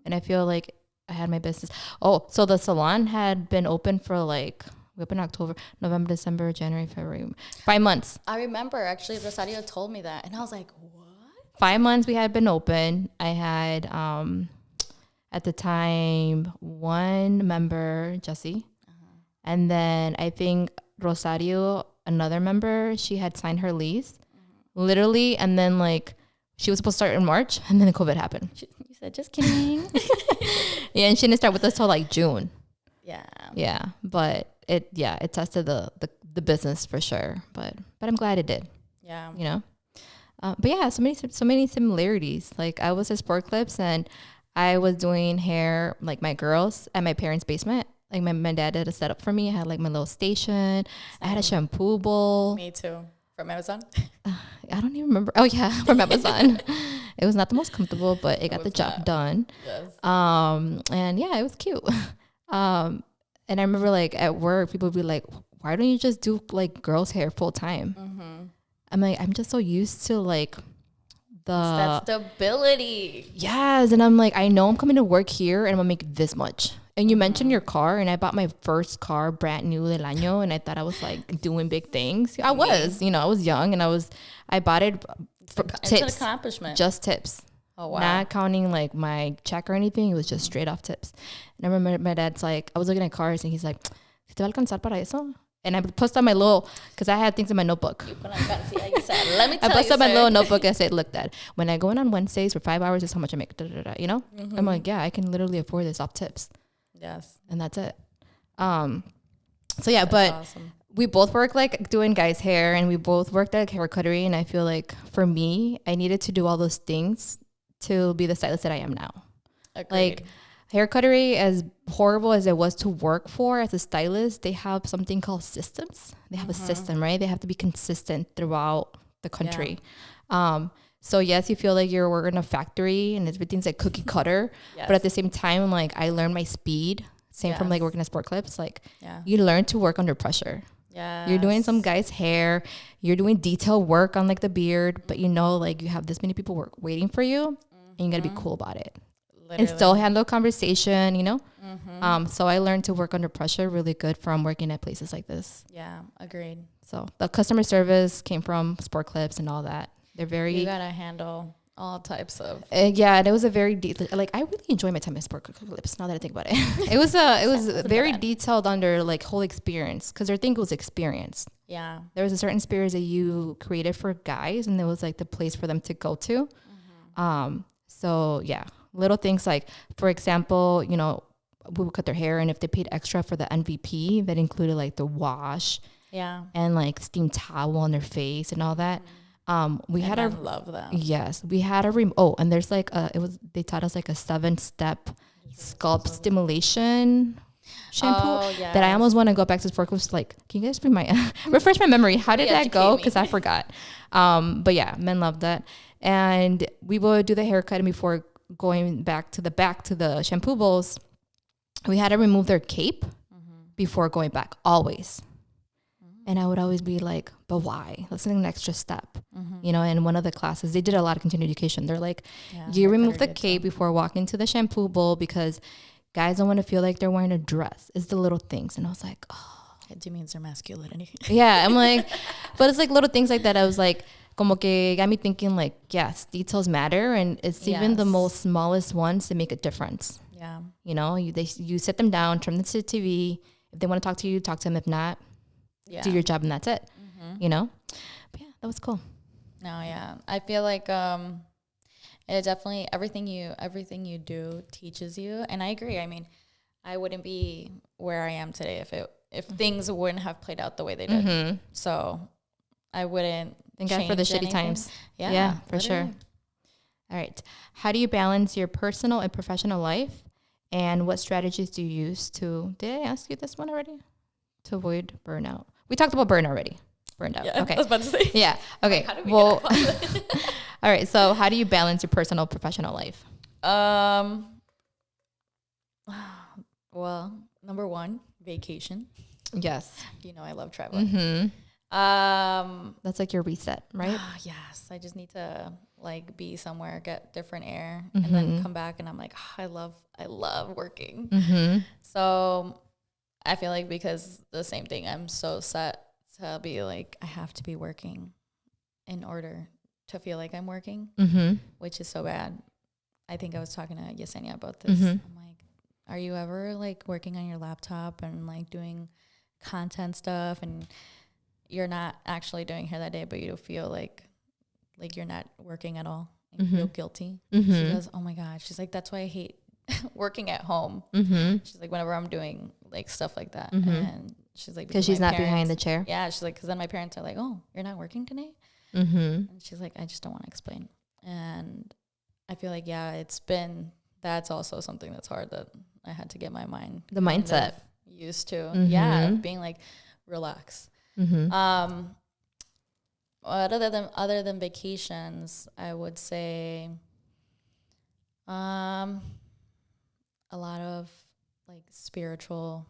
Speaker 1: And I feel like I had my business. Oh, so the salon had been open for like, we opened October, November, December, January, February, 5 months.
Speaker 2: I remember actually Rosario told me that, and I was like, what?
Speaker 1: 5 months we had been open. I had, at the time, one member, Jessie. And then I think Rosario, another member, she had signed her lease. Literally, and then like, she was supposed to start in March, and then COVID happened.
Speaker 2: You said, just kidding.
Speaker 1: Yeah, and she didn't start with us till like June.
Speaker 2: Yeah.
Speaker 1: But it tested the business for sure. But I'm glad it did.
Speaker 2: Yeah.
Speaker 1: You know? But yeah, so many similarities. Like I was at Sport Clips and I was doing hair like my girls at my parents' basement. Like my dad did a setup for me. I had like my little station. I had a shampoo bowl.
Speaker 2: Me too. From Amazon?
Speaker 1: I don't even remember. Oh yeah, from Amazon. It was not the most comfortable, but it got the job done.
Speaker 2: Yes.
Speaker 1: And yeah, it was cute. And I remember like at work, people would be like, why don't you just do like girls' hair full time? I'm like, I'm just so used to like
Speaker 2: that stability.
Speaker 1: Yes. And I'm like, I know I'm coming to work here and I'm gonna make this much. And you mentioned your car, and I bought my first car brand new del año, and I thought I was like doing big things. I was, I was young, and I bought it for tips.
Speaker 2: It's an accomplishment.
Speaker 1: Just tips.
Speaker 2: Oh, wow.
Speaker 1: Not counting like my check or anything. It was just straight off tips. And I remember my dad's like, I was looking at cars and he's like, ¿Te va a alcanzar para eso? And I posted on my little, because I had things in my notebook.
Speaker 2: Let me tell
Speaker 1: I posted
Speaker 2: you,
Speaker 1: on my little notebook and I said, look, Dad, when I go in on Wednesdays for 5 hours, this is how much I make. You know? I'm like, yeah, I can literally afford this off tips.
Speaker 2: Yes.
Speaker 1: And that's it. So yeah, but
Speaker 2: awesome.
Speaker 1: We both work like doing guys' hair, and we both worked at hair cuttery. And I feel like for me, I needed to do all those things to be the stylist that I am now.
Speaker 2: Agreed.
Speaker 1: Like hair cuttery, as horrible as it was to work for as a stylist, they have something called systems. They have a system, right? They have to be consistent throughout the country. Yeah. So yes, you feel like you're working in a factory and everything's like cookie cutter, but at the same time, like I learned my speed. Same from like working at Sport Clips. Like you learn to work under pressure.
Speaker 2: Yeah,
Speaker 1: you're doing some guy's hair, you're doing detail work on like the beard, but like you have this many people waiting for you, and you gotta be cool about it. Literally. And still handle conversation, So I learned to work under pressure really good from working at places like this.
Speaker 2: Yeah, agreed.
Speaker 1: So the customer service came from Sport Clips and all that. They're very...
Speaker 2: You got to handle all types of...
Speaker 1: and it was a very... I really enjoyed my time at Sport Clips, now that I think about it. It was very detailed under like whole experience, because their thing was experience. Yeah. There was a certain experience that you created for guys, and there was like the place for them to go to. So yeah. Little things like, for example, we would cut their hair, and if they paid extra for the MVP, that included like the wash and like steam towel on their face and all that. We had a
Speaker 2: love them.
Speaker 1: Yes, we had a and there's like they taught us like a 7-step scalp stimulation shampoo that I almost want to go back to Sporkos. Like, can you guys refresh my memory? How did that go? Because I forgot. But yeah, men love that. And we would do the haircut, and before going back to the shampoo bowls, we had to remove their cape before going back, always. And I would always be like, but why? That's an extra step. You know, in one of the classes, they did a lot of continuing education. They're like, you remove the cape before walking to the shampoo bowl because guys don't want to feel like they're wearing a dress. It's the little things. And I was like, oh.
Speaker 2: It demeans their masculinity.
Speaker 1: Yeah, I'm like, but it's like little things like that. I was like, como que got me thinking like, yes, details matter. And it's even the most smallest ones that make a difference.
Speaker 2: Yeah.
Speaker 1: You know, you sit them down, turn them to the TV. If they want to talk to you, talk to them. If not, do your job and that's it. You know? But yeah, that was cool.
Speaker 2: No, yeah. I feel like it definitely everything you do teaches you. And I agree. I mean, I wouldn't be where I am today if things wouldn't have played out the way they did. So I wouldn't
Speaker 1: thank God for the shitty times. Yeah, for sure. All right. How do you balance your personal and professional life? And what strategies do you use did I ask you this one already? To avoid burnout. We talked about burnout already. Burned out.
Speaker 2: Yeah,
Speaker 1: okay.
Speaker 2: I was about to say.
Speaker 1: Yeah. Okay.
Speaker 2: How do we get
Speaker 1: all right. So how do you balance your personal professional life?
Speaker 2: Well, number one, vacation.
Speaker 1: Yes.
Speaker 2: You know I love traveling.
Speaker 1: That's like your reset, right?
Speaker 2: Yes. I just need to like be somewhere, get different air, and then come back and I'm like, oh, I love working. So I feel like because the same thing, I'm so set to be like, I have to be working in order to feel like I'm working, which is so bad. I think I was talking to Yesenia about this. I'm like, are you ever like working on your laptop and like doing content stuff and you're not actually doing hair that day, but you feel like you're not working at all and you feel guilty? She goes, oh my God. She's like, that's why I hate working at home. She's like, whenever I'm doing like stuff like that. And she's like,
Speaker 1: because she's not behind the chair.
Speaker 2: Yeah. She's like, because then my parents are like, oh, you're not working today? And she's like, I just don't want to explain. And I feel like, yeah, that's also something that's hard that I had to get my mind.
Speaker 1: The mindset.
Speaker 2: Used to. Yeah. Being like, relax. Other than vacations, I would say a lot of like spiritual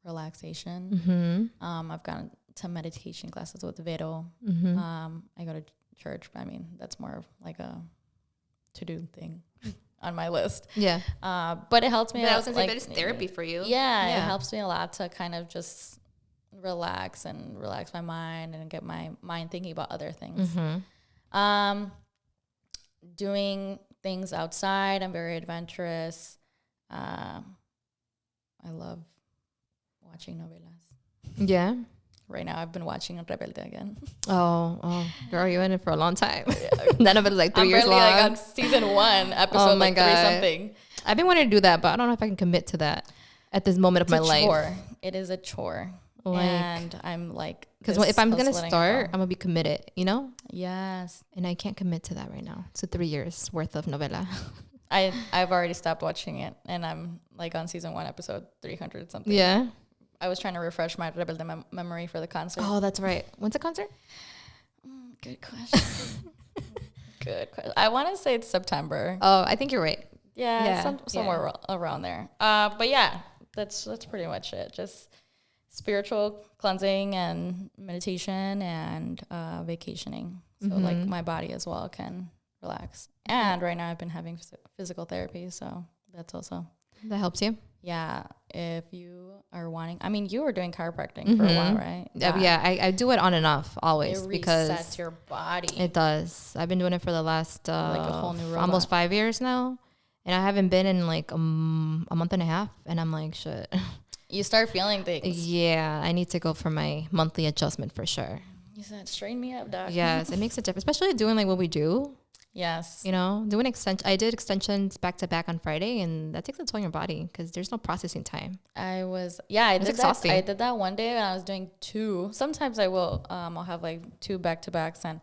Speaker 2: relaxation. I've gone to meditation classes with Vero. I go to church, but I mean that's more of like a to-do thing on my list.
Speaker 1: Yeah.
Speaker 2: But it helps me.
Speaker 1: But I was gonna say, but it's therapy for you.
Speaker 2: Yeah, it helps me a lot to kind of just relax my mind and get my mind thinking about other things. Doing things outside. I'm very adventurous. I love watching novelas.
Speaker 1: Yeah.
Speaker 2: Right now, I've been watching Rebelde again.
Speaker 1: Oh, girl, you in it for a long time. None of it is like 3 years long.
Speaker 2: Like on season 1, episode like 3 something.
Speaker 1: I've been wanting to do that, but I don't know if I can commit to that at this moment of my life.
Speaker 2: Chore. It is a chore. And I'm like,
Speaker 1: because if I'm gonna start, I'm gonna be committed. You know?
Speaker 2: Yes.
Speaker 1: And I can't commit to that right now. It's 3 years worth of novela.
Speaker 2: I've already stopped watching it, and I'm like on season 1, episode 300 something.
Speaker 1: Yeah.
Speaker 2: I was trying to refresh my Rebelde memory for the concert.
Speaker 1: Oh, that's right. When's the concert?
Speaker 2: Good question. Good question. I want to say it's September.
Speaker 1: Oh, I think you're right.
Speaker 2: Yeah. Somewhere around there. But yeah, that's pretty much it. Just spiritual cleansing and meditation and vacationing. So like my body as well can relax. And right now I've been having physical therapy, so that's also.
Speaker 1: That helps you?
Speaker 2: Yeah. If you are wanting, I mean, you were doing chiropractic for a while, right?
Speaker 1: Yeah, I do it on and off always.
Speaker 2: It
Speaker 1: because
Speaker 2: resets your body.
Speaker 1: It does. I've been doing it for the last
Speaker 2: like a whole new robot.
Speaker 1: Almost 5 years now. And I haven't been in like a month and a half. And I'm like, shit.
Speaker 2: You start feeling things.
Speaker 1: Yeah, I need to go for my monthly adjustment for sure.
Speaker 2: You said, straighten me up, doc.
Speaker 1: Yes, it makes a difference, especially doing like what we do.
Speaker 2: Yes.
Speaker 1: You know, doing I did extensions back to back on Friday, and that takes a toll on your body because there's no processing time.
Speaker 2: I did exhausting. I did that one day and I was doing 2. Sometimes I will, I'll have like 2 back-to-backs, and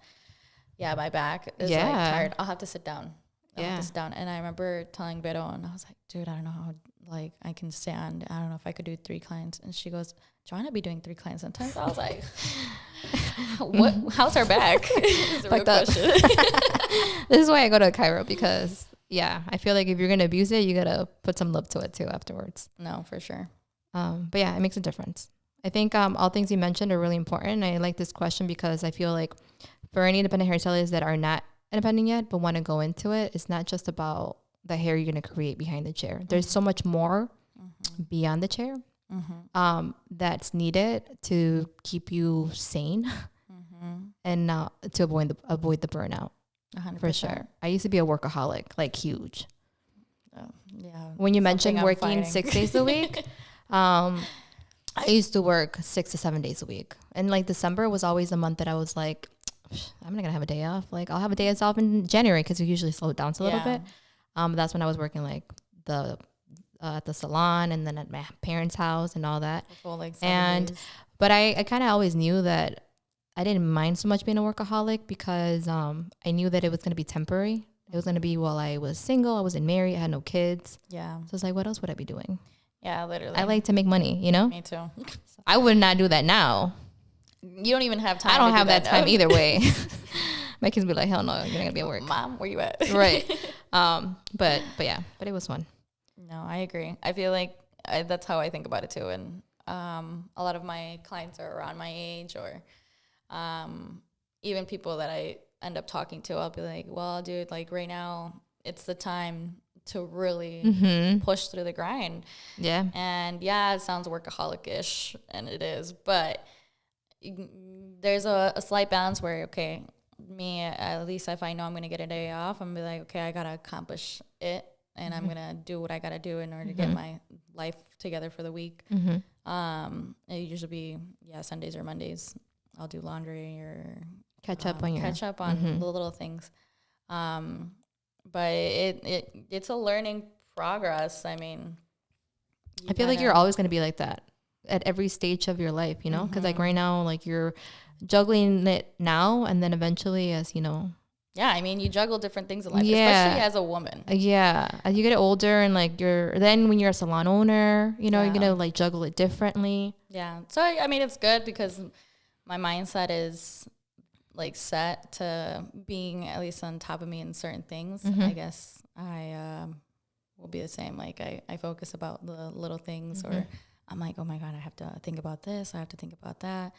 Speaker 2: Yeah, my back is like tired. I'll have to sit down. And I remember telling Vero, and I was like, dude, I don't know how like I can stand. I don't know if I could do 3 clients. And she goes, Joanna be doing 3 clients sometimes. I was like, what? How's our back? Is a real question.
Speaker 1: This is why I go to a chiro, because I feel like if you're gonna abuse it, you gotta put some love to it too afterwards.
Speaker 2: No, for sure.
Speaker 1: But yeah, it makes a difference. I think all things you mentioned are really important. I like this question because I feel like for any independent hairstylists that are not independent yet but want to go into it, it's not just about the hair you're going to create behind the chair. There's so much more beyond the chair that's needed to keep you sane and to avoid the burnout. 100%. For sure. I used to be a workaholic, like huge. When you mentioned working 6 days a week, I used to work 6 to 7 days a week. And like December was always a month that I was like, I'm not going to have a day off. Like I'll have a day off in January because we usually slow it down a little bit. That's when I was working like at the salon and then at my parents' house and all that. But I kind of always knew that I didn't mind so much being a workaholic because I knew that it was going to be temporary. It was going to be while I was single. I wasn't married. I had no kids. Yeah. So it's like, what else would I be doing? Yeah, literally. I like to make money, you know? Me too. So I would not do that now.
Speaker 2: You don't even have time.
Speaker 1: I don't have that time either way. My kids be like, hell no, you're not going to be at work.
Speaker 2: Mom, where you at?
Speaker 1: Right. But it was fun.
Speaker 2: No, I agree. I feel like that's how I think about it too. And a lot of my clients are around my age or even people that I end up talking to, I'll be like, well, dude, like right now it's the time to really push through the grind. Yeah. And yeah, it sounds workaholic-ish, and it is, but there's a slight balance where, okay, me, at least if I know I'm going to get a day off, I'm going to be like, okay, I got to accomplish it, and I'm going to do what I got to do in order to get my life together for the week. It usually be, Sundays or Mondays. I'll do laundry or catch up on the little things. But it's a learning progress. I mean,
Speaker 1: I feel like you're always going to be like that at every stage of your life, you know? Because like right now, like you're juggling it now and then eventually as, you know.
Speaker 2: Yeah, I mean, you juggle different things in life, especially as a woman.
Speaker 1: Yeah. As you get older and like then when you're a salon owner, you know, you're going to like juggle it differently.
Speaker 2: Yeah. So, I mean, it's good because my mindset is like set to being at least on top of me in certain things. I guess I will be the same. Like I focus about the little things or I'm like, oh my God, I have to think about this. I have to think about that.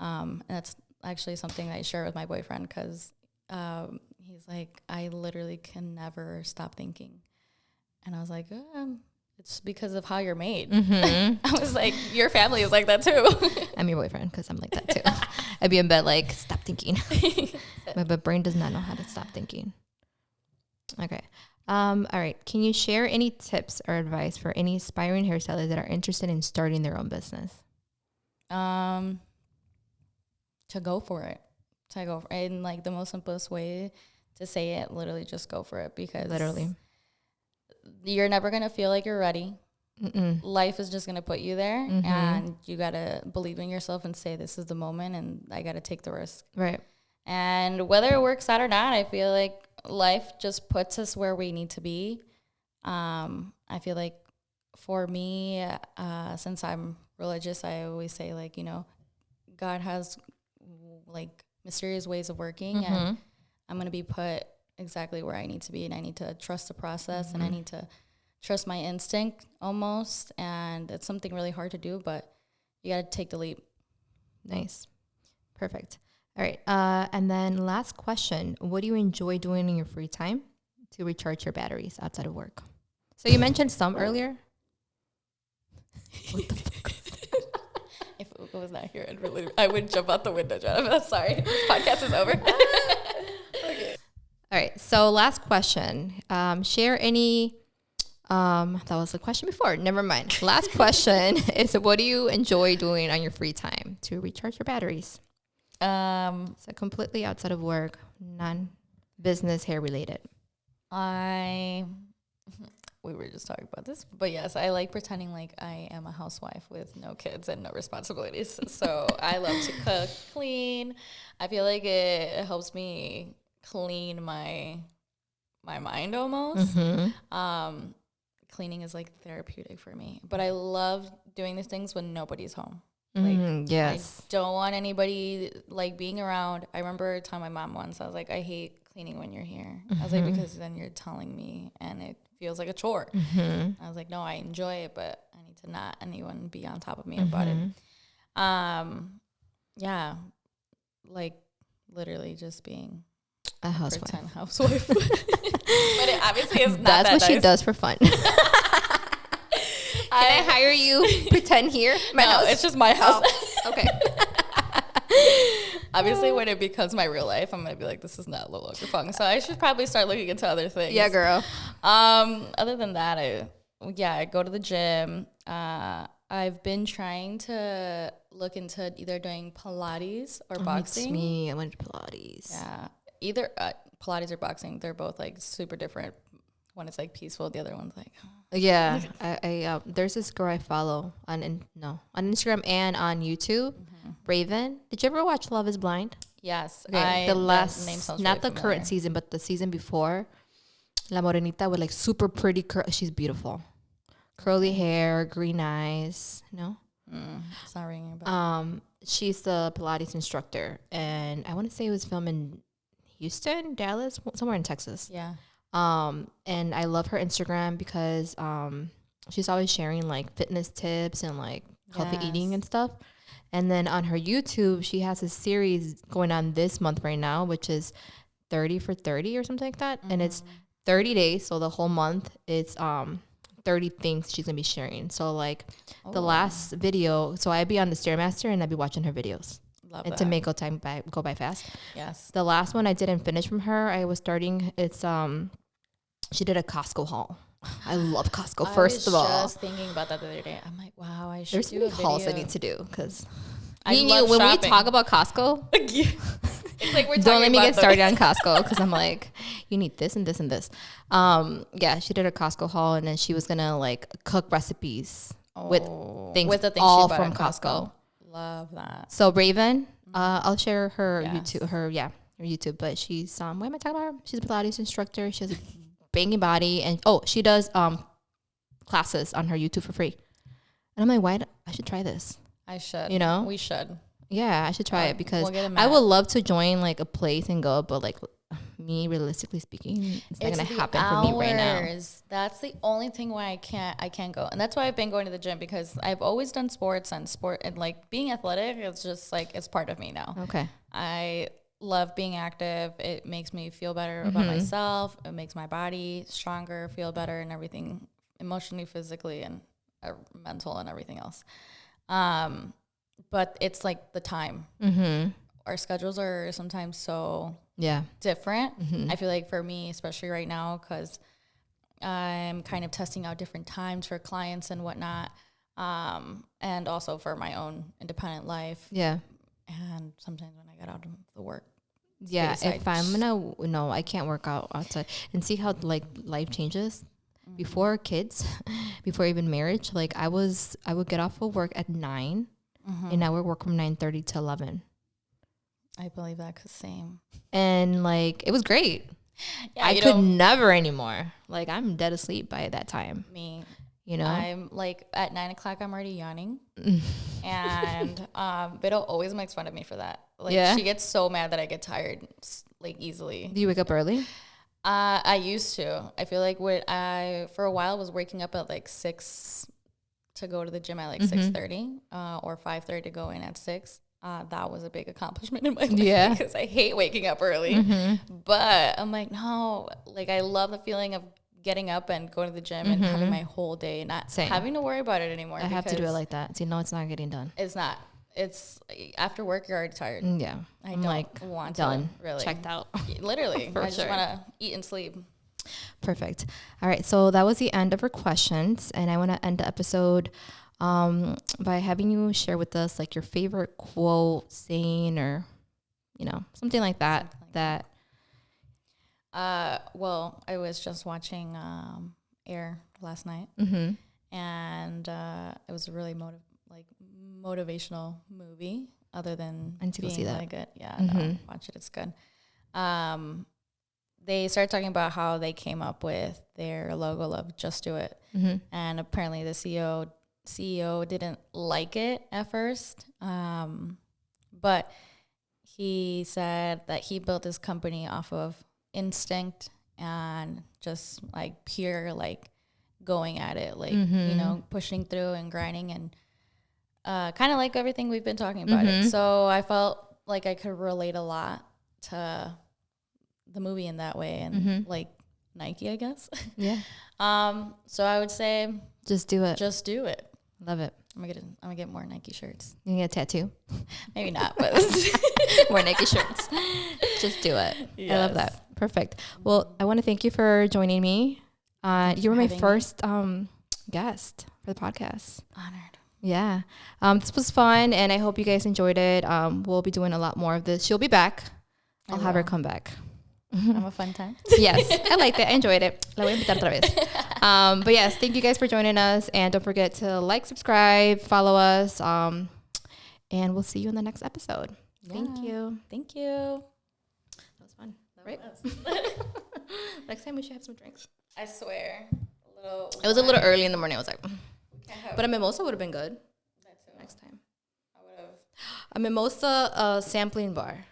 Speaker 2: And that's actually something that I share with my boyfriend because he's like, I literally can never stop thinking. And I was like, it's because of how you're made. I was like, your family is like that too.
Speaker 1: I'm your boyfriend because I'm like that too. I'd be in bed like, stop thinking. My brain does not know how to stop thinking. Okay. All right. Can you share any tips or advice for any aspiring hairstylists that are interested in starting their own business?
Speaker 2: To go for it. And like the most simplest way to say it, literally just go for it because literally you're never going to feel like you're ready. Life is just going to put you there and you got to believe in yourself and say, this is the moment and I got to take the risk. Right. And whether it works out or not, I feel like life just puts us where we need to be. I feel like for me, since I'm religious, I always say like, you know, God has like mysterious ways of working and I'm going to be put exactly where I need to be and I need to trust the process and I need to trust my instinct almost. And it's something really hard to do, but you got to take the leap.
Speaker 1: Nice. Perfect. All right. And then last question, what do you enjoy doing in your free time to recharge your batteries outside of work? So you mentioned some earlier. What the fuck?
Speaker 2: If Ugo was not here, I would jump out the window, Jonathan. Sorry. This podcast is over.
Speaker 1: Okay. All right. So last question. Share any... that was the question before. Never mind. Last question is what do you enjoy doing on your free time to recharge your batteries? So completely outside of work, non-business hair related.
Speaker 2: I we were just talking about this. But yes, I like pretending like I am a housewife with no kids and no responsibilities. So I love to cook, clean. I feel like it helps me clean my mind almost. Cleaning is like therapeutic for me. But I love doing these things when nobody's home. Like,
Speaker 1: yes.
Speaker 2: I don't want anybody like being around. I remember telling my mom once, I was like, I hate cleaning when you're here. I was like, because then you're telling me and it feels like a chore. I was like, no, I enjoy it, but I need to not anyone be on top of me about it. Yeah, like literally just being
Speaker 1: a housewife.
Speaker 2: Pretend housewife. But it obviously is not
Speaker 1: That's
Speaker 2: that
Speaker 1: what
Speaker 2: nice.
Speaker 1: She does for fun. Can I hire you pretend here?
Speaker 2: My house? It's just my house.
Speaker 1: Oh, okay.
Speaker 2: Obviously, when it becomes my real life, I'm going to be like, this is not no longer fun. So I should probably start looking into other things.
Speaker 1: Yeah, girl.
Speaker 2: Other than that, I go to the gym. I've been trying to look into either doing Pilates or boxing.
Speaker 1: It's me. I went to Pilates.
Speaker 2: Yeah. Either Pilates or boxing, they're both like super different. One is like peaceful, the other one's like...
Speaker 1: Yeah, I there's this girl I follow on Instagram and on YouTube, Raven. Did you ever watch Love Is Blind?
Speaker 2: Yes.
Speaker 1: Okay, the last, not the current season, but the season before. La Morenita with like super pretty, she's beautiful. Curly hair, green eyes, no?
Speaker 2: It's not ringing a bell.
Speaker 1: She's the Pilates instructor, and I want to say it was filmed in Houston, Dallas, somewhere in Texas.
Speaker 2: Yeah.
Speaker 1: And I love her Instagram because she's always sharing like fitness tips and like healthy eating and stuff. And then on her YouTube, she has a series going on this month right now, which is 30 for 30 or something like that. And it's 30 days. So the whole month it's 30 things she's gonna be sharing. So like the last video, so I'd be on the Stairmaster and I'd be watching her videos.
Speaker 2: Love
Speaker 1: and
Speaker 2: that.
Speaker 1: to make go by fast.
Speaker 2: Yes.
Speaker 1: The last one I didn't finish from her. I was starting. It's she did a Costco haul. I love Costco. First of all,
Speaker 2: I was just thinking about that the other day. I'm like, wow, I should
Speaker 1: there's
Speaker 2: do
Speaker 1: many
Speaker 2: a video.
Speaker 1: hauls I need to do because
Speaker 2: when
Speaker 1: we talk about Costco,
Speaker 2: it's like we're
Speaker 1: don't let me get started on Costco because I'm like, you need this and this and this. Yeah, she did a Costco haul and then she was gonna like cook recipes with things all from Costco.
Speaker 2: Love that.
Speaker 1: So Raven, I'll share her YouTube, her YouTube. But she's why am I talking about her? She's a Pilates instructor. She has a banging body, and she does classes on her YouTube for free. And I'm like, I should try this.
Speaker 2: I should. We should.
Speaker 1: Yeah, I should try it because I would love to join like a place and go, but like me, realistically speaking, it's not gonna happen for me right now.
Speaker 2: That's the only thing why I can't go, and that's why I've been going to the gym because I've always done sports and like being athletic. It's just like it's part of me now.
Speaker 1: Okay,
Speaker 2: I love being active. It makes me feel better about myself. It makes my body stronger, feel better, and everything emotionally, physically, and mental, and everything else. But it's like the time. Our schedules are sometimes so different. I feel like for me, especially right now, because I'm kind of testing out different times for clients and whatnot, and also for my own independent life.
Speaker 1: Yeah.
Speaker 2: And sometimes when I get out of the work.
Speaker 1: Yeah, if I'm gonna, I can't work out outside and see how like life changes. Before kids, before even marriage, like I would get off of work at 9 and I would work from 9:30 to 11.
Speaker 2: I believe that, cause same.
Speaker 1: And like it was great.
Speaker 2: Yeah,
Speaker 1: I could never anymore. Like I'm dead asleep by that time.
Speaker 2: Me,
Speaker 1: I'm
Speaker 2: like at 9 o'clock, I'm already yawning, and Vito always makes fun of me for that. Like she gets so mad that I get tired like easily.
Speaker 1: Do you wake up early?
Speaker 2: I used to. I feel like for a while was waking up at like 6 to go to the gym at like 6:30 or 5:30 to go in at 6. That was a big accomplishment in my life because I hate waking up early. But I'm like, no, like I love the feeling of getting up and going to the gym and having my whole day, not having to worry about it anymore.
Speaker 1: I have to do it like that. See, no, it's not getting done.
Speaker 2: It's not. It's after work, you're already tired.
Speaker 1: Yeah.
Speaker 2: I'm like, want
Speaker 1: done.
Speaker 2: To really.
Speaker 1: Checked out.
Speaker 2: Literally. I just want to eat and sleep.
Speaker 1: Perfect. All right. So that was the end of our questions. And I want to end the episode by having you share with us like your favorite quote, saying, or, something like that.
Speaker 2: Well, I was just watching Air last night, and it was a really motivational movie. Other than
Speaker 1: I need to go
Speaker 2: being
Speaker 1: see that.
Speaker 2: really good, no, watch it. It's good. They started talking about how they came up with their logo of "Just Do It," and apparently the CEO didn't like it at first, but he said that he built his company off of instinct and just like pure like going at it, like pushing through and grinding, and kind of like everything we've been talking about it. So I felt like I could relate a lot to the movie in that way, and like Nike, I guess.
Speaker 1: Yeah.
Speaker 2: So I would say
Speaker 1: just do it.
Speaker 2: Just do it.
Speaker 1: Love it.
Speaker 2: I'm gonna get more Nike shirts.
Speaker 1: You can get a tattoo.
Speaker 2: Maybe not, but
Speaker 1: more Nike shirts. Just do it.
Speaker 2: Yes.
Speaker 1: I love that. Perfect. Well, I want to thank you for joining me. You were my first guest for the podcast.
Speaker 2: Honored.
Speaker 1: Yeah. This was fun, and I hope you guys enjoyed it. We'll be doing a lot more of this. She'll be back. I'll have her come back.
Speaker 2: I'm a fun time.
Speaker 1: Yes, I liked it. I enjoyed it. La voy a invitar otra vez. But yes, thank you guys for joining us, and don't forget to like, subscribe, follow us, and we'll see you in the next episode. Yeah. Thank you.
Speaker 2: Thank you.
Speaker 1: That was fun, right? Next time we should have some drinks.
Speaker 2: I swear.
Speaker 1: It was a little early in the morning. I was like, but a mimosa would have been good.
Speaker 2: That too.
Speaker 1: Next time.
Speaker 2: I would have.
Speaker 1: A mimosa sampling bar.